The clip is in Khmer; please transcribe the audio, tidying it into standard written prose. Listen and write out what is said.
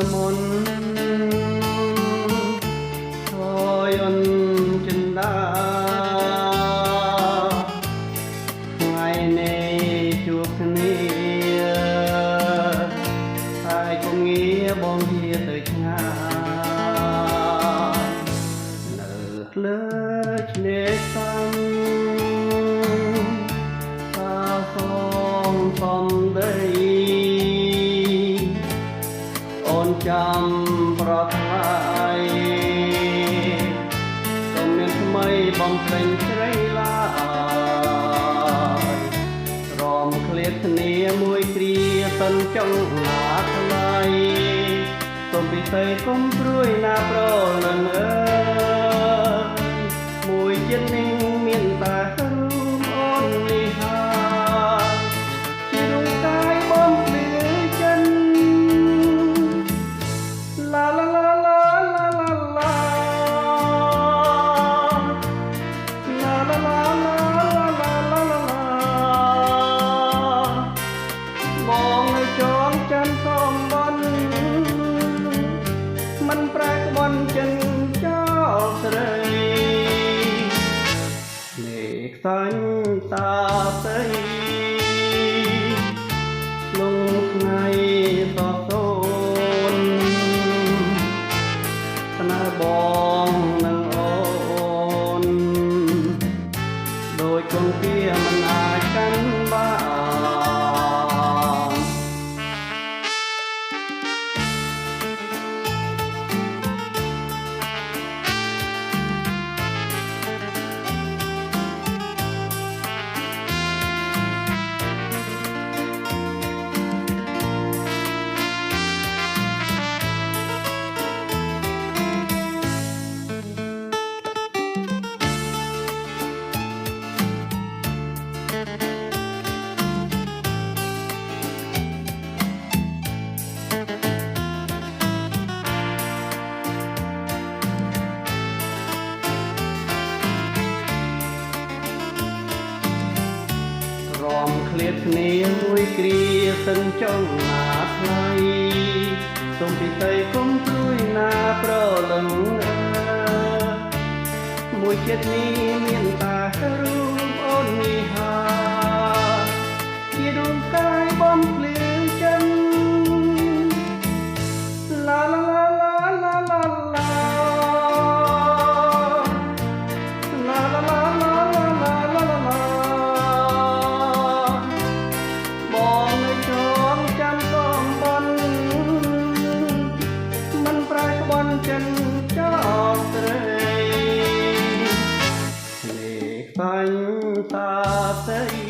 muôn thôi ôn chân đá ngày nay chuộc nia ai cũng nghĩa bom bia từ nhà nở lỡ nề xăm xa phong phong đây ôn chămประทายก็មានថ្មីបំភ្លេចជ្រៃឡាយរំឃ្លាតគ្នាមួយគ្រាសិនចង់ណាថ្លៃសូមពិសេសកុំព្រួយណាប្រលឹងអើយមួយចិត្តនេះមានតែរួមអូននេះហើយជារូបកាយបំភ្លឺចិនLa la la la la la la La la la la la la la la มองให้จอมจันทร์ส่องบนมันแปรบนจันทร์เจ้าស្រីមេឃសាញ់តាស្រីលងថ្ងៃសោះសូនស្នេហ៍បងនឹងអូនដូចគង្គាមិនអាចកាន់បានរំឃ្លាតគ្នាមួយគ្រាសិនចង់ណាថ្លៃសូមពិសេសកុំព្រួយណាប្រលឹងអើយមួយចិត្តនេះមានតែរូបអូននេះហើយជាដួងកាយបំភ្លឺចិនឡាឡាឡាឡាឡាឡាឡាឡាឡាចិនចោលស្រីលេខសាញ់តាស្រី